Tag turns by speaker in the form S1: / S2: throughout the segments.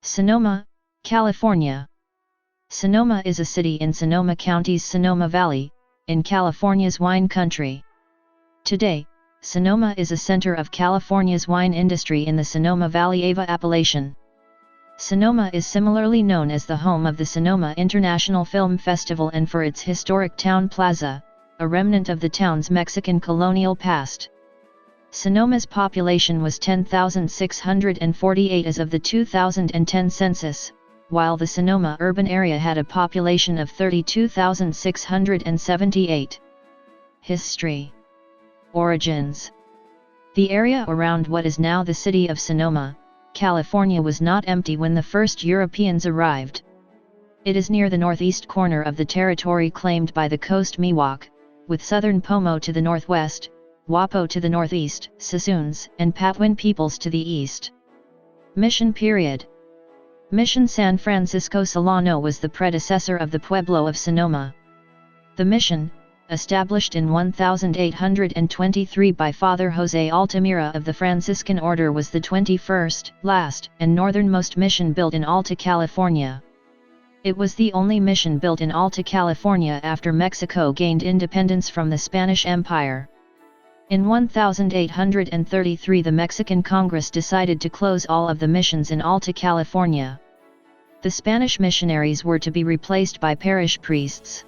S1: Sonoma, California. Sonoma is a city in Sonoma County's Sonoma Valley, in California's wine country. Today, Sonoma is a center of California's wine industry in the Sonoma Valley-Ava appellation. Sonoma is similarly known as the home of the Sonoma International Film Festival and for its historic town plaza, a remnant of the town's Mexican colonial past. Sonoma's population was 10,648 as of the 2010 census, while the Sonoma urban area had a population of 32,678. History. Origins. The area around what is now the city of Sonoma, California was not empty when the first Europeans arrived. It is near the northeast corner of the territory claimed by the Coast Miwok, with southern Pomo to the northwest, Wapo to the northeast, Sassoons and Patwin peoples to the east. Mission period. Mission San Francisco Solano was the predecessor of the Pueblo of Sonoma. The mission, established in 1823 by Father José Altamira of the Franciscan Order, was the 21st, last, and northernmost mission built in Alta California. It was the only mission built in Alta California after Mexico gained independence from the Spanish Empire. In 1833 the Mexican Congress decided to close all of the missions in Alta California. The Spanish missionaries were to be replaced by parish priests.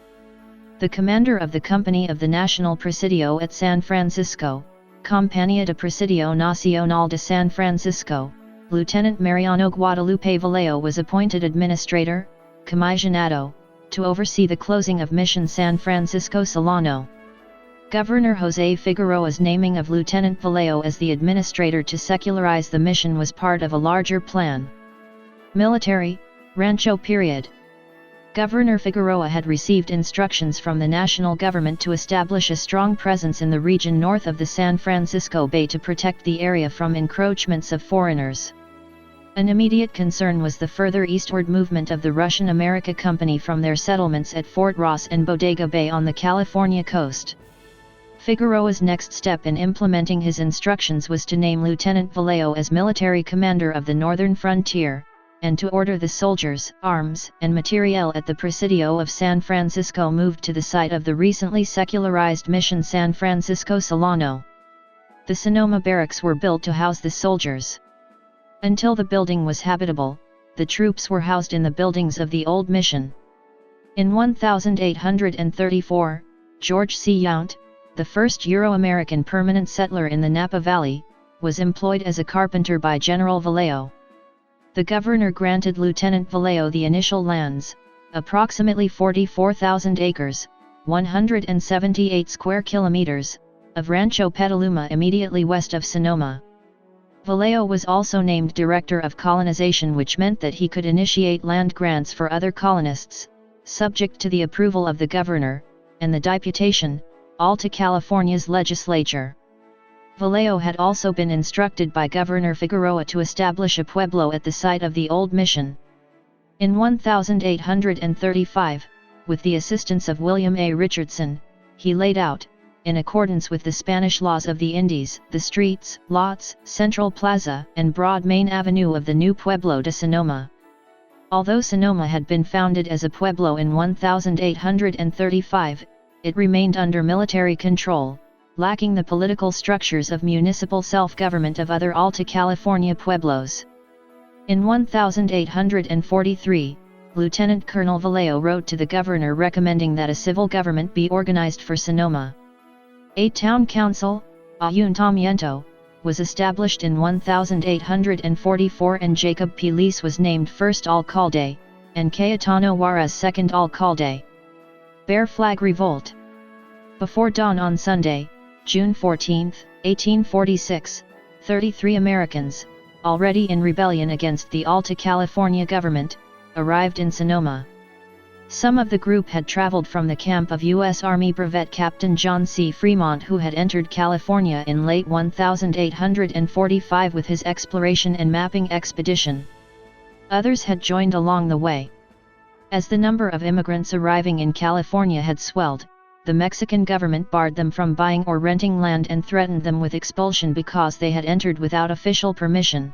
S1: The commander of the Company of the National Presidio at San Francisco, Compañía de Presidio Nacional de San Francisco, Lieutenant Mariano Guadalupe Vallejo was appointed administrator, comisionado, to oversee the closing of Mission San Francisco Solano. Governor José Figueroa's naming of Lieutenant Vallejo as the administrator to secularize the mission was part of a larger plan. Military, Rancho period. Governor Figueroa had received instructions from the national government to establish a strong presence in the region north of the San Francisco Bay to protect the area from encroachments of foreigners. An immediate concern was the further eastward movement of the Russian America Company from their settlements at Fort Ross and Bodega Bay on the California coast. Figueroa's next step in implementing his instructions was to name Lieutenant Vallejo as military commander of the northern frontier, and to order the soldiers, arms, and materiel at the Presidio of San Francisco moved to the site of the recently secularized Mission San Francisco Solano. The Sonoma barracks were built to house the soldiers. Until the building was habitable, the troops were housed in the buildings of the old mission. In 1834, George C. Yount, the first Euro-American permanent settler in the Napa Valley, was employed as a carpenter by General Vallejo. The governor granted Lieutenant Vallejo the initial lands, approximately 44,000 acres, 178 square kilometers, of Rancho Petaluma immediately west of Sonoma. Vallejo was also named Director of Colonization, which meant that he could initiate land grants for other colonists, subject to the approval of the governor, and the Deputation, Alta California's legislature. Vallejo had also been instructed by Governor Figueroa to establish a pueblo at the site of the old mission. In 1835, with the assistance of William A. Richardson, he laid out, in accordance with the Spanish laws of the Indies, the streets, lots, central plaza, and broad main avenue of the new Pueblo de Sonoma. Although Sonoma had been founded as a pueblo in 1835, it remained under military control, lacking the political structures of municipal self-government of other Alta California pueblos. In 1843, Lieutenant Colonel Vallejo wrote to the governor recommending that a civil government be organized for Sonoma. A town council, Ayuntamiento, was established in 1844 and Jacob P. Lease was named first alcalde, and Cayetano Juarez second alcalde. Bear Flag Revolt. Before dawn on Sunday, June 14, 1846, 33 Americans, already in rebellion against the Alta California government, arrived in Sonoma. Some of the group had traveled from the camp of U.S. Army Brevet Captain John C. Fremont, who had entered California in late 1845 with his exploration and mapping expedition. Others had joined along the way. As the number of immigrants arriving in California had swelled, the Mexican government barred them from buying or renting land and threatened them with expulsion because they had entered without official permission.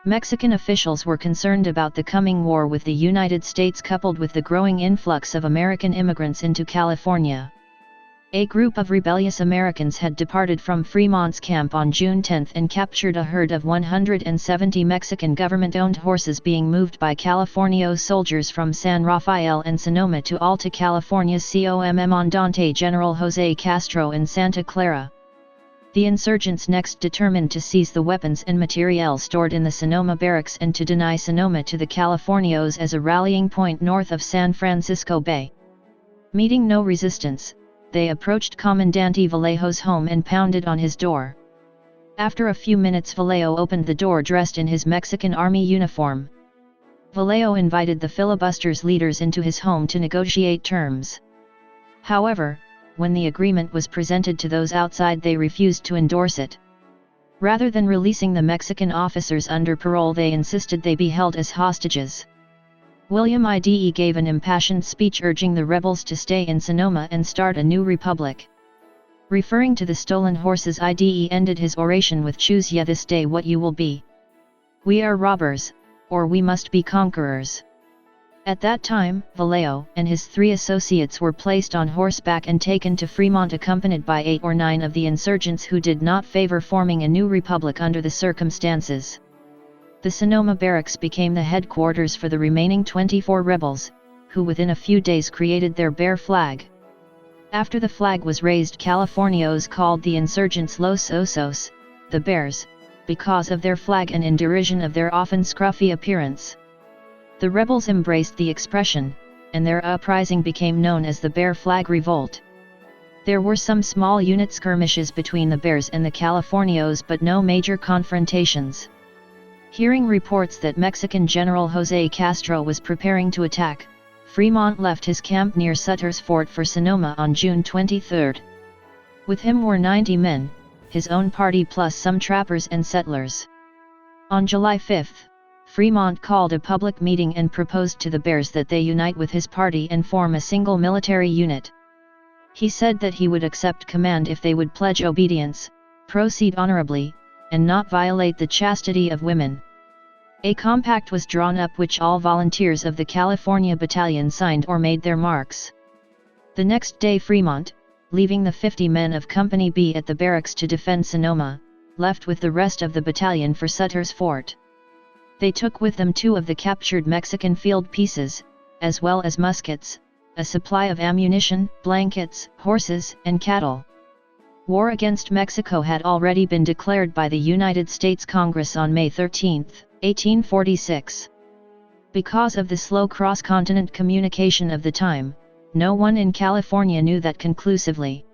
S1: Mexican officials were concerned about the coming war with the United States coupled with the growing influx of American immigrants into California. A group of rebellious Americans had departed from Fremont's camp on June 10 and captured a herd of 170 Mexican government-owned horses being moved by Californio soldiers from San Rafael and Sonoma to Alta California's Comandante General José Castro in Santa Clara. The insurgents next determined to seize the weapons and materiel stored in the Sonoma barracks and to deny Sonoma to the Californios as a rallying point north of San Francisco Bay. Meeting no resistance, they approached Comandante Vallejo's home and pounded on his door. After a few minutes, Vallejo opened the door dressed in his Mexican Army uniform. Vallejo invited the filibusters' leaders into his home to negotiate terms. However, when the agreement was presented to those outside, they refused to endorse it. Rather than releasing the Mexican officers under parole, they insisted they be held as hostages. William Ide gave an impassioned speech urging the rebels to stay in Sonoma and start a new republic. Referring to the stolen horses, Ide ended his oration with "Choose ye this day what you will be. We are robbers, or we must be conquerors." At that time, Vallejo and his 3 associates were placed on horseback and taken to Fremont accompanied by 8 or 9 of the insurgents who did not favor forming a new republic under the circumstances. The Sonoma barracks became the headquarters for the remaining 24 rebels, who within a few days created their bear flag. After the flag was raised, Californios called the insurgents Los Osos, the Bears, because of their flag and in derision of their often scruffy appearance. The rebels embraced the expression, and their uprising became known as the Bear Flag Revolt. There were some small unit skirmishes between the Bears and the Californios, but no major confrontations. Hearing reports that Mexican General José Castro was preparing to attack, Fremont left his camp near Sutter's Fort for Sonoma on June 23. With him were 90 men, his own party plus some trappers and settlers. On July 5, Fremont called a public meeting and proposed to the Bears that they unite with his party and form a single military unit. He said that he would accept command if they would pledge obedience, proceed honorably, and not violate the chastity of women. A compact was drawn up which all volunteers of the California Battalion signed or made their marks. The next day Fremont, leaving the 50 men of Company B at the barracks to defend Sonoma, left with the rest of the battalion for Sutter's Fort. They took with them 2 of the captured Mexican field pieces, as well as muskets, a supply of ammunition, blankets, horses, and cattle. War against Mexico had already been declared by the United States Congress on May 13, 1846. Because of the slow cross-continent communication of the time, no one in California knew that conclusively.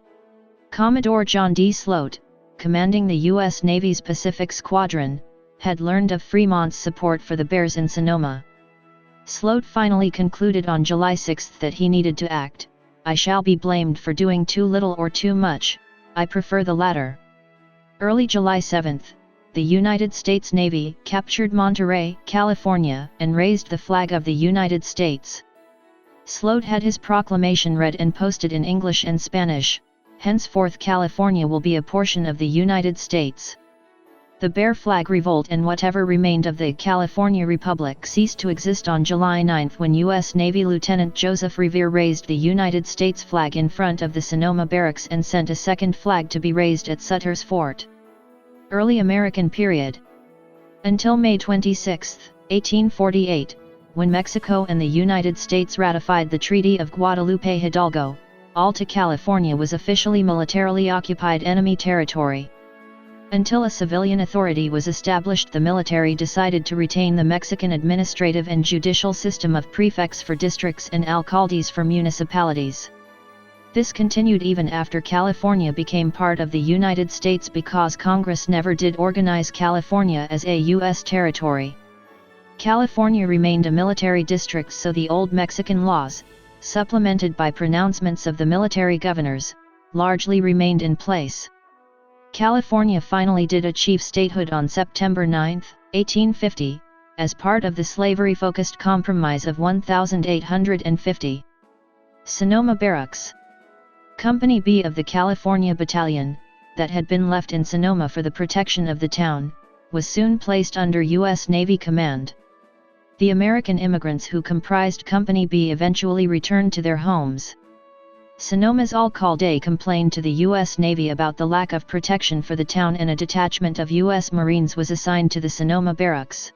S1: Commodore John D. Sloat, commanding the U.S. Navy's Pacific Squadron, had learned of Fremont's support for the Bears in Sonoma. Sloat finally concluded on July 6 that he needed to act. "I shall be blamed for doing too little or too much. I prefer the latter." Early July 7, the United States Navy captured Monterey, California, and raised the flag of the United States. Sloat had his proclamation read and posted in English and Spanish: "Henceforth California will be a portion of the United States." The Bear Flag Revolt and whatever remained of the California Republic ceased to exist on July 9 when U.S. Navy Lieutenant Joseph Revere raised the United States flag in front of the Sonoma barracks and sent a second flag to be raised at Sutter's Fort. Early American period. Until May 26, 1848, when Mexico and the United States ratified the Treaty of Guadalupe Hidalgo, Alta California was officially militarily occupied enemy territory. Until a civilian authority was established, the military decided to retain the Mexican administrative and judicial system of prefects for districts and alcaldes for municipalities. This continued even after California became part of the United States because Congress never did organize California as a U.S. territory. California remained a military district, so the old Mexican laws, supplemented by pronouncements of the military governors, largely remained in place. California finally did achieve statehood on September 9, 1850, as part of the slavery-focused Compromise of 1850. Sonoma Barracks. Company B of the California Battalion, that had been left in Sonoma for the protection of the town, was soon placed under U.S. Navy command. The American immigrants who comprised Company B eventually returned to their homes. Sonoma's Alcalde complained to the U.S. Navy about the lack of protection for the town, and a detachment of U.S. Marines was assigned to the Sonoma barracks.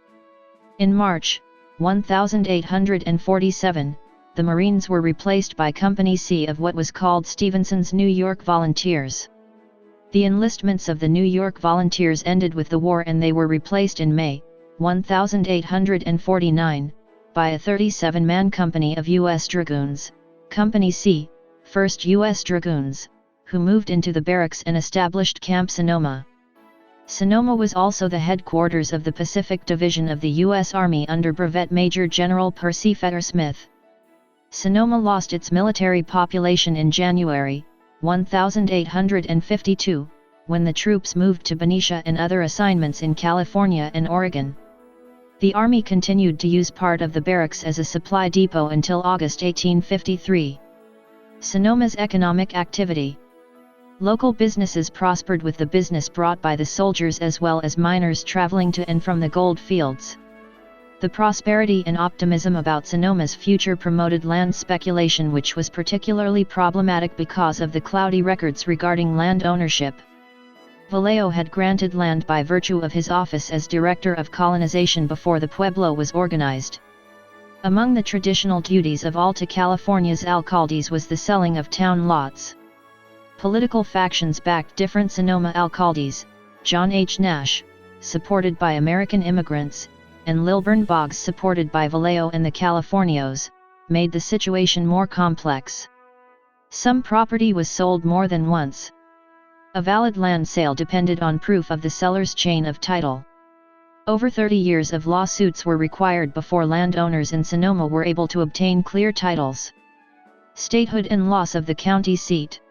S1: In March 1847, the Marines were replaced by Company C of what was called Stevenson's New York Volunteers. The enlistments of the New York Volunteers ended with the war, and they were replaced in May 1849 by a 37-man company of U.S. Dragoons, Company C, 1st U.S. Dragoons, who moved into the barracks and established Camp Sonoma. Sonoma was also the headquarters of the Pacific Division of the U.S. Army under Brevet Major General Percy Fetter Smith. Sonoma lost its military population in January 1852, when the troops moved to Benicia and other assignments in California and Oregon. The Army continued to use part of the barracks as a supply depot until August 1853. Sonoma's economic activity. Local businesses prospered with the business brought by the soldiers as well as miners traveling to and from the gold fields. The prosperity and optimism about Sonoma's future promoted land speculation, which was particularly problematic because of the cloudy records regarding land ownership. Vallejo had granted land by virtue of his office as Director of Colonization before the Pueblo was organized. Among the traditional duties of Alta California's alcaldes was the selling of town lots. Political factions backed different Sonoma alcaldes: John H. Nash, supported by American immigrants, and Lilburn Boggs, supported by Vallejo and the Californios, made the situation more complex. Some property was sold more than once. A valid land sale depended on proof of the seller's chain of title. Over 30 years of lawsuits were required before landowners in Sonoma were able to obtain clear titles. Statehood and loss of the county seat.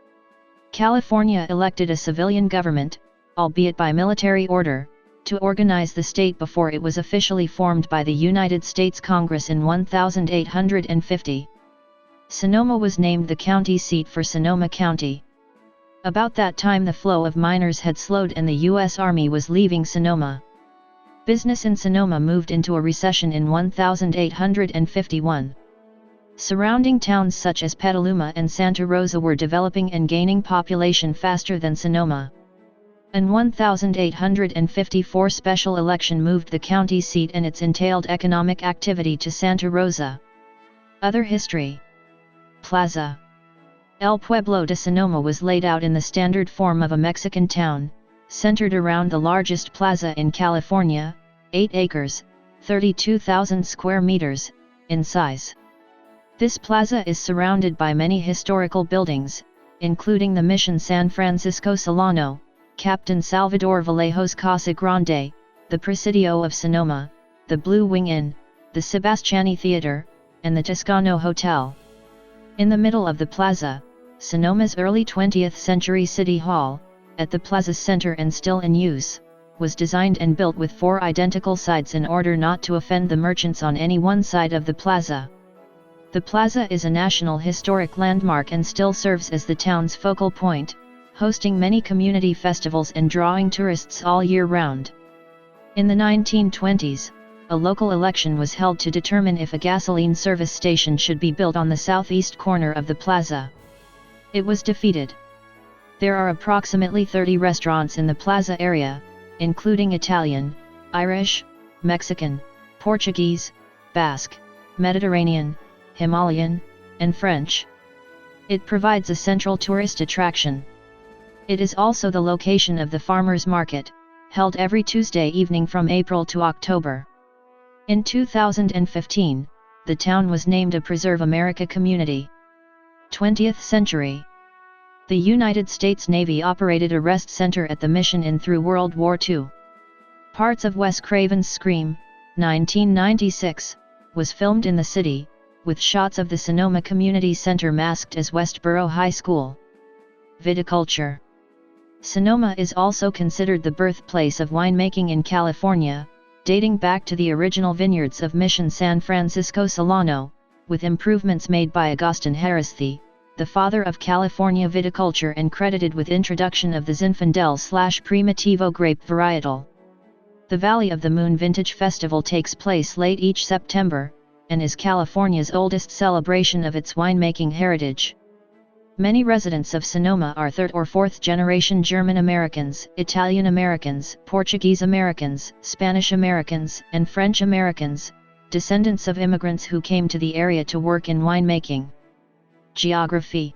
S1: California elected a civilian government, albeit by military order, to organize the state before it was officially formed by the United States Congress in 1850. Sonoma was named the county seat for Sonoma County. About that time the flow of miners had slowed and the U.S. Army was leaving Sonoma. Business in Sonoma moved into a recession in 1851. Surrounding towns such as Petaluma and Santa Rosa were developing and gaining population faster than Sonoma. An 1854 special election moved the county seat and its entailed economic activity to Santa Rosa. Other history. Plaza. El Pueblo de Sonoma was laid out in the standard form of a Mexican town, centered around the largest plaza in California, 8 acres, 32,000 square meters, in size. This plaza is surrounded by many historical buildings, including the Mission San Francisco Solano, Captain Salvador Vallejo's Casa Grande, the Presidio of Sonoma, the Blue Wing Inn, the Sebastiani Theater, and the Toscano Hotel. In the middle of the plaza, Sonoma's early 20th century City Hall, at the plaza's center and still in use, was designed and built with 4 identical sides in order not to offend the merchants on any one side of the plaza. The plaza is a National Historic Landmark and still serves as the town's focal point, hosting many community festivals and drawing tourists all year round. In the 1920s, a local election was held to determine if a gasoline service station should be built on the southeast corner of the plaza. It was defeated. There are approximately 30 restaurants in the plaza area, including Italian, Irish, Mexican, Portuguese, Basque, Mediterranean, Himalayan, and French. It provides a central tourist attraction. It is also the location of the Farmers Market, held every Tuesday evening from April to October. In 2015, the town was named a Preserve America Community. 20th century. The United States Navy operated a rest center at the Mission Inn through World War II. Parts of Wes Craven's Scream, 1996, was filmed in the city, with shots of the Sonoma Community Center masked as Westboro High School. Viticulture. Sonoma is also considered the birthplace of winemaking in California, dating back to the original vineyards of Mission San Francisco Solano, with improvements made by Agustin Harristhi, the father of California viticulture and credited with introduction of the Zinfandel/Primitivo grape varietal. The Valley of the Moon Vintage Festival takes place late each September, and is California's oldest celebration of its winemaking heritage. Many residents of Sonoma are third or fourth generation German Americans, Italian Americans, Portuguese Americans, Spanish Americans, and French Americans, descendants of immigrants who came to the area to work in winemaking. Geography.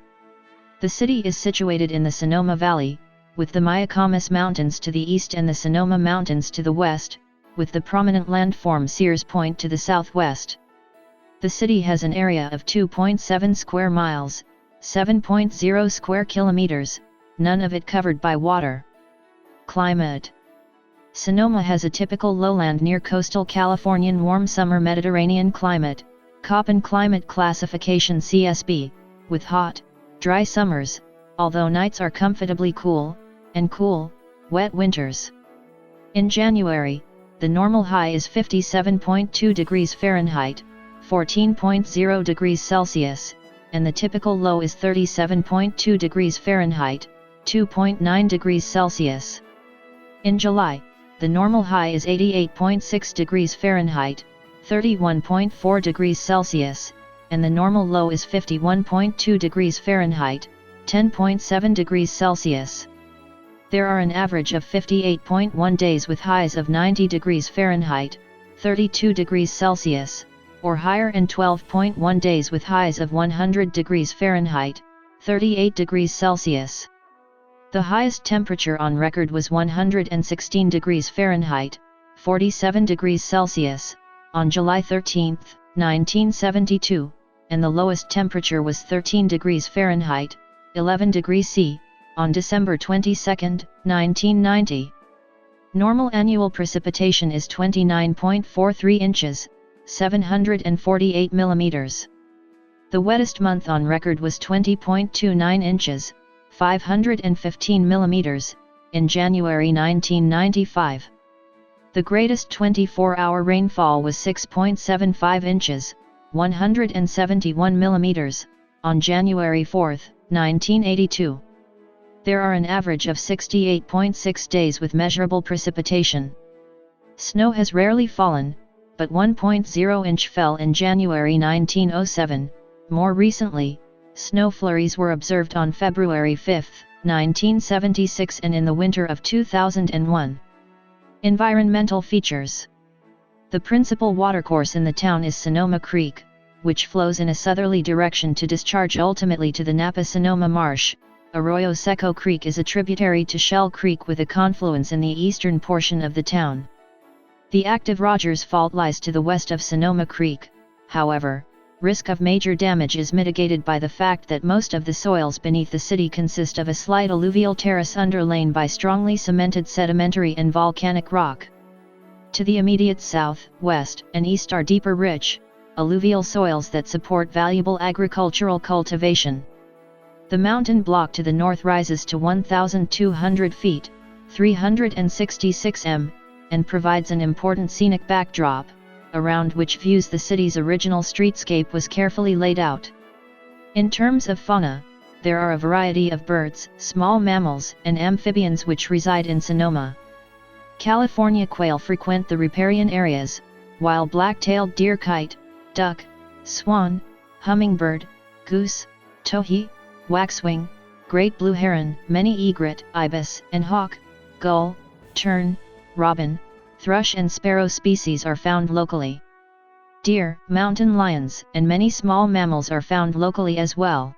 S1: The city is situated in the Sonoma Valley, with the Mayacamas Mountains to the east and the Sonoma Mountains to the west, with the prominent landform Sears Point to the southwest. The city has an area of 2.7 square miles, 7.0 square kilometers, none of it covered by water. Climate. Sonoma has a typical lowland near coastal Californian warm summer Mediterranean climate, Köppen climate classification CSB, with hot, dry summers, although nights are comfortably cool, and cool, wet winters. In January, the normal high is 57.2 degrees Fahrenheit, 14.0 degrees Celsius, and the typical low is 37.2 degrees Fahrenheit, 2.9 degrees Celsius. In July, the normal high is 88.6 degrees Fahrenheit, 31.4 degrees Celsius, and the normal low is 51.2 degrees Fahrenheit, 10.7 degrees Celsius. There are an average of 58.1 days with highs of 90 degrees Fahrenheit, 32 degrees Celsius, or higher, and 12.1 days with highs of 100 degrees Fahrenheit, 38 degrees Celsius. The highest temperature on record was 116 degrees Fahrenheit, 47 degrees Celsius, on July 13, 1972, and the lowest temperature was 13 degrees Fahrenheit, 11 degrees C, on December 22, 1990. Normal annual precipitation is 29.43 inches, 748 millimeters. The wettest month on record was 20.29 inches, 515 millimeters, in January 1995. The greatest 24-hour rainfall was 6.75 inches, 171 millimeters, on January 4, 1982. There are an average of 68.6 days with measurable precipitation. Snow has rarely fallen, but 1.0 inch fell in January 1907. More recently, snow flurries were observed on February 5, 1976 and in the winter of 2001. Environmental features. The principal watercourse in the town is Sonoma Creek, which flows in a southerly direction to discharge ultimately to the Napa-Sonoma Marsh. Arroyo Seco Creek is a tributary to Shell Creek with a confluence in the eastern portion of the town. The active Rogers Fault lies to the west of Sonoma Creek. However, risk of major damage is mitigated by the fact that most of the soils beneath the city consist of a slight alluvial terrace underlain by strongly cemented sedimentary and volcanic rock. To the immediate south, west, and east are deeper, rich, alluvial soils that support valuable agricultural cultivation. The mountain block to the north rises to 1,200 feet, 366 m, and provides an important scenic backdrop, around which views the city's original streetscape was carefully laid out. In terms of fauna, there are a variety of birds, small mammals, and amphibians which reside in Sonoma. California quail frequent the riparian areas, while black-tailed deer, kite, duck, swan, hummingbird, goose, towhee, waxwing, great blue heron, many egret, ibis, and hawk, gull, tern, robin, thrush and sparrow species are found locally. Deer, mountain lions, and many small mammals are found locally as well.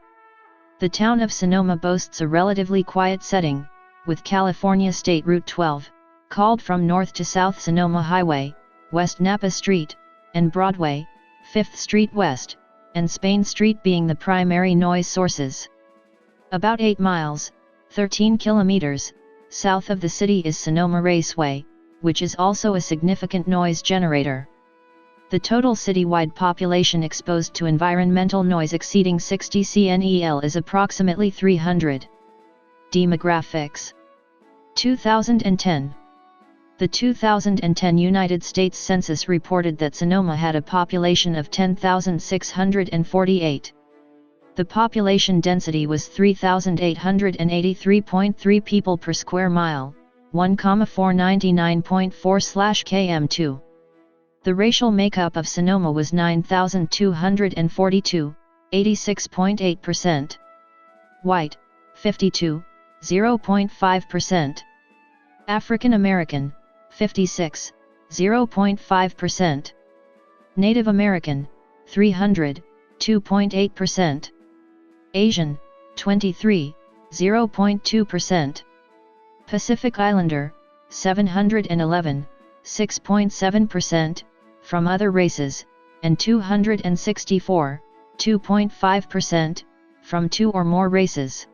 S1: The town of Sonoma boasts a relatively quiet setting, with California State Route 12, called from north to south Sonoma Highway, West Napa Street, and Broadway, 5th Street West, and Spain Street being the primary noise sources. About 8 miles, 13 kilometers, south of the city is Sonoma Raceway, which is also a significant noise generator. The total citywide population exposed to environmental noise exceeding 60 CNEL is approximately 300. Demographics. 2010. The 2010 United States Census reported that Sonoma had a population of 10,648. The population density was 3,883.3 people per square mile, 1,499.4/km2. The racial makeup of Sonoma was 9,242, 86.8%. White, 52, 0.5%. African American, 56, 0.5%. Native American, 300, 2.8%. Asian, 23, 0.2%. Pacific Islander, 711, 6.7%, from other races, and 264, 2.5%, from two or more races.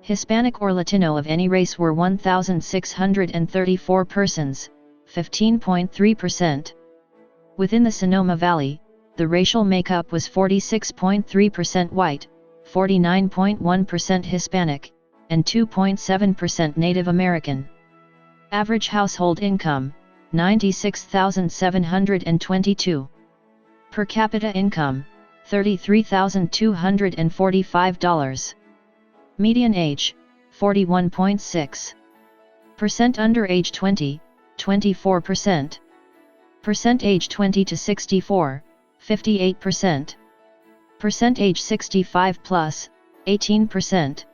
S1: Hispanic or Latino of any race were 1,634 persons, 15.3%. Within the Sonoma Valley, the racial makeup was 46.3% white, 49.1% Hispanic, and 2.7% Native American. Average household income, $96,722. Per capita income, $33,245. Median age, 41.6%. Under age 20, 24%. Age 20 to 64, 58%. Age 65 plus, 18%.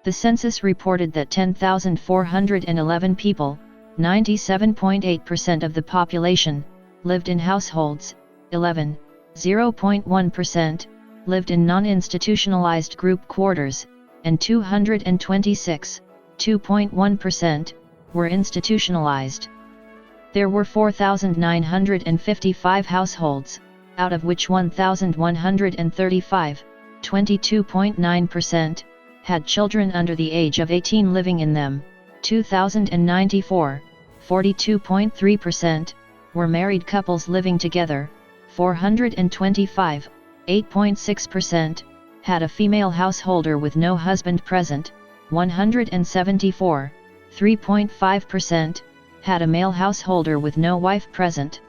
S1: The census reported that 10,411 people, 97.8% of the population, lived in households, 0.1%, lived in non-institutionalized group quarters, and 226, 2.1%, were institutionalized. There were 4,955 households, out of which 1,135, 22.9%, had children under the age of 18 living in them, 2,094, 42.3%, were married couples living together, 425, 8.6%, had a female householder with no husband present, 174, 3.5%, had a male householder with no wife present.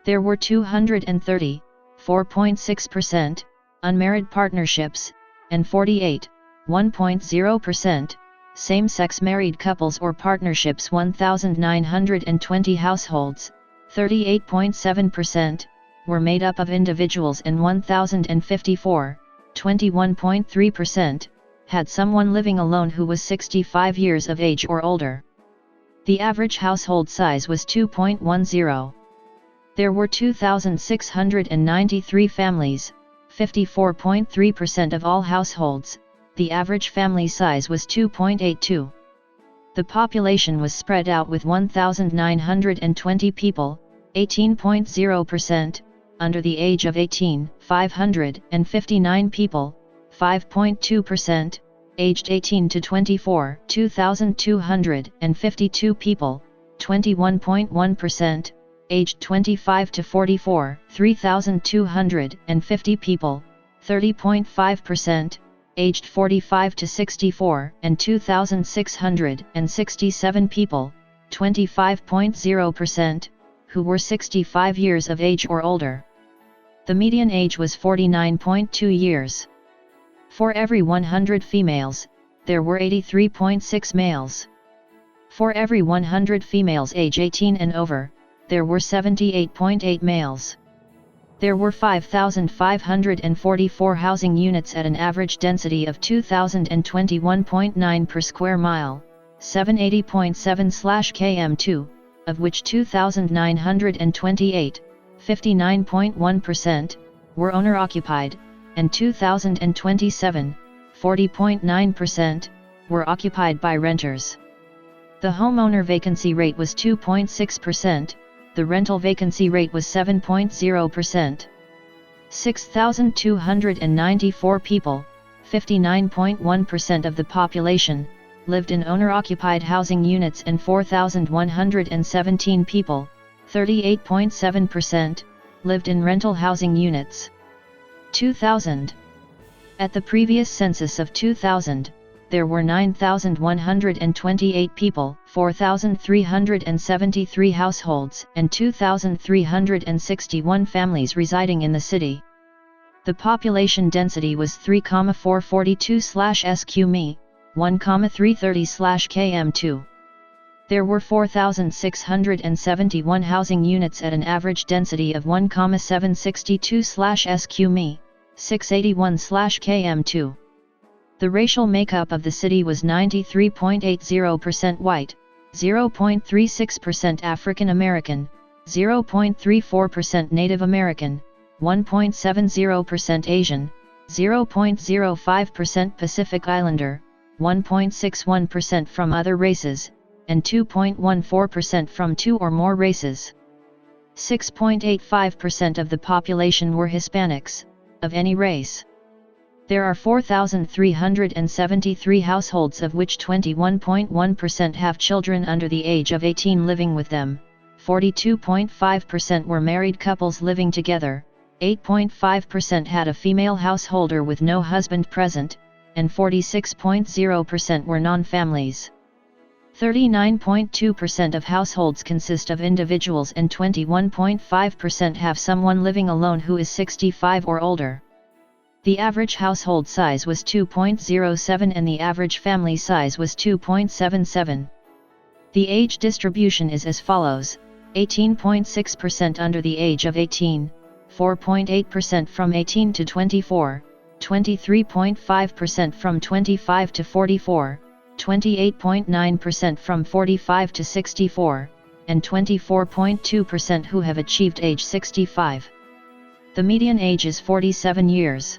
S1: There were 230, 4.6%, unmarried partnerships, and 48, 1.0%, same-sex married couples or partnerships. 1,920 households, 38.7%, were made up of individuals, and 1,054, 21.3%, had someone living alone who was 65 years of age or older. The average household size was 2.10. There were 2,693 families, 54.3% of all households. The average family size was 2.82. The population was spread out with 1,920 people, 18.0%, under the age of 18, 559 people, 5.2%, aged 18 to 24, 2,252 people, 21.1%, aged 25 to 44, 3,250 people, 30.5%, aged 45 to 64, and 2,667 people, 25.0%, who were 65 years of age or older. The median age was 49.2 years. For every 100 females, there were 83.6 males. For every 100 females age 18 and over, there were 78.8 males. There were 5,544 housing units at an average density of 2,021.9 per square mile, 780.7/km2, of which 2,928, 59.1%, were owner-occupied, and 2,027, 40.9%, were occupied by renters. The homeowner vacancy rate was 2.6%, the rental vacancy rate was 7.0%. 6,294 people, 59.1% of the population, lived in owner-occupied housing units, and 4,117 people, 38.7%, lived in rental housing units. 2000. At the previous census of 2000, there were 9,128 people, 4,373 households, and 2,361 families residing in the city. The population density was 3,442/sq mi, 1,330/km2. There were 4,671 housing units at an average density of 1,762/sq mi, 681/km2. The racial makeup of the city was 93.80% white, 0.36% African American, 0.34% Native American, 1.70% Asian, 0.05% Pacific Islander, 1.61% from other races, and 2.14% from two or more races. 6.85% of the population were Hispanics, of any race. There are 4,373 households, of which 21.1% have children under the age of 18 living with them, 42.5% were married couples living together, 8.5% had a female householder with no husband present, and 46.0% were non-families. 39.2% of households consist of individuals and 21.5% have someone living alone who is 65 or older. The average household size was 2.07 and the average family size was 2.77. The age distribution is as follows: 18.6% under the age of 18, 4.8% from 18 to 24, 23.5% from 25 to 44, 28.9% from 45 to 64, and 24.2% who have achieved age 65. The median age is 47 years.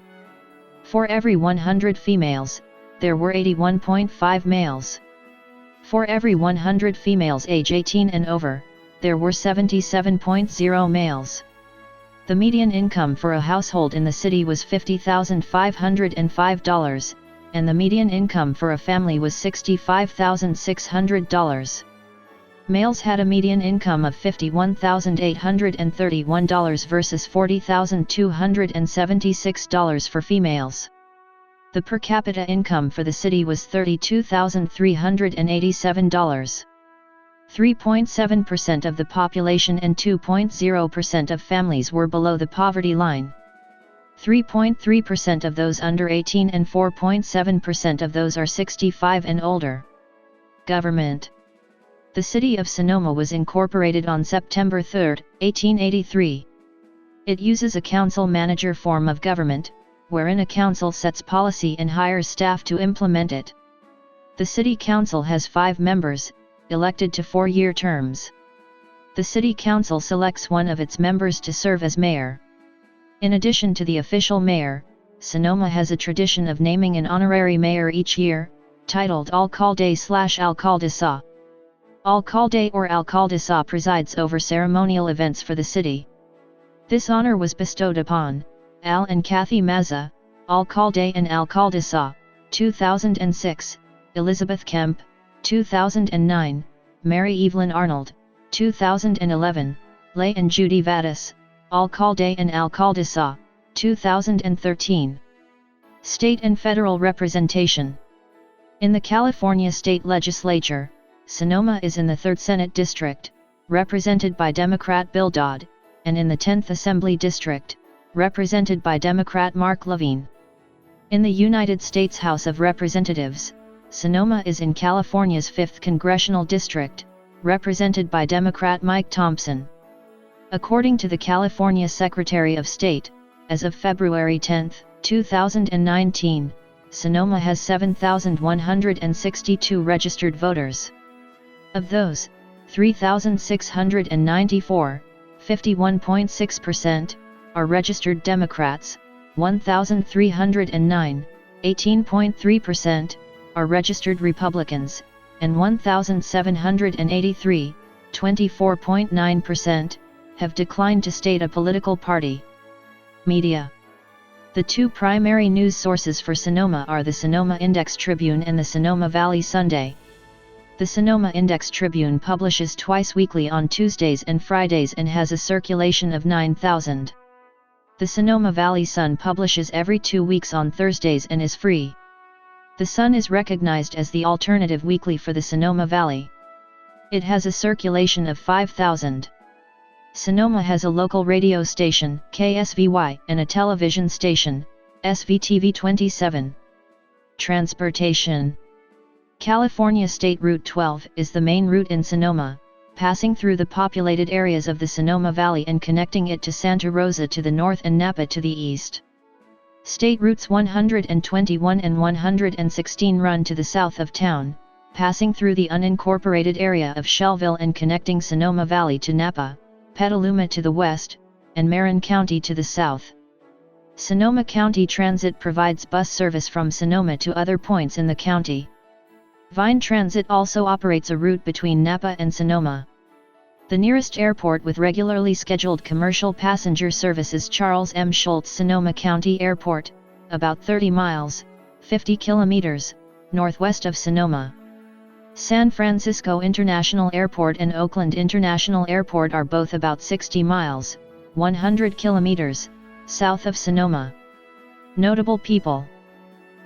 S1: For every 100 females, there were 81.5 males. For every 100 females age 18 and over, there were 77.0 males. The median income for a household in the city was $50,505, and the median income for a family was $65,600. Males had a median income of $51,831 versus $40,276 for females. The per capita income for the city was $32,387. 3.7% of the population and 2.0% of families were below the poverty line. 3.3% of those under 18 and 4.7% of those are 65 and older. Government. The city of Sonoma was incorporated on September 3, 1883. It uses a council-manager form of government, wherein a council sets policy and hires staff to implement it. The city council has 5 members, elected to 4-year terms. The city council selects one of its members to serve as mayor. In addition to the official mayor, Sonoma has a tradition of naming an honorary mayor each year, titled alcalde/alcaldesa. Alcalde or alcaldesa presides over ceremonial events for the city. This honor was bestowed upon Al and Kathy Mazza, Alcalde and Alcaldesa, 2006, Elizabeth Kemp, 2009, Mary Evelyn Arnold, 2011, Leigh and Judy Vadas, Alcalde and Alcaldesa, 2013. State and federal representation. In the California State Legislature, Sonoma is in the 3rd Senate District, represented by Democrat Bill Dodd, and in the 10th Assembly District, represented by Democrat Mark Levine. In the United States House of Representatives, Sonoma is in California's 5th Congressional District, represented by Democrat Mike Thompson. According to the California Secretary of State, as of February 10, 2019, Sonoma has 7,162 registered voters. Of those, 3,694, 51.6%, are registered Democrats, 1,309, 18.3%, are registered Republicans, and 1,783, 24.9%, have declined to state a political party. Media. The 2 primary news sources for Sonoma are the Sonoma Index-Tribune and the Sonoma Valley Sunday. The Sonoma Index-Tribune publishes twice weekly on Tuesdays and Fridays and has a circulation of 9,000. The Sonoma Valley Sun publishes every 2 weeks on Thursdays and is free. The Sun is recognized as the alternative weekly for the Sonoma Valley. It has a circulation of 5,000. Sonoma has a local radio station, KSVY, and a television station, SVTV 27. Transportation. California State Route 12 is the main route in Sonoma, passing through the populated areas of the Sonoma Valley and connecting it to Santa Rosa to the north and Napa to the east. State Routes 121 and 116 run to the south of town, passing through the unincorporated area of Shelville and connecting Sonoma Valley to Napa, Petaluma to the west, and Marin County to the south. Sonoma County Transit provides bus service from Sonoma to other points in the county. Vine Transit also operates a route between Napa and Sonoma. The nearest airport with regularly scheduled commercial passenger service is Charles M. Schultz Sonoma County Airport, about 30 miles, 50 kilometers, northwest of Sonoma. San Francisco International Airport and Oakland International Airport are both about 60 miles, 100 kilometers, south of Sonoma. Notable people.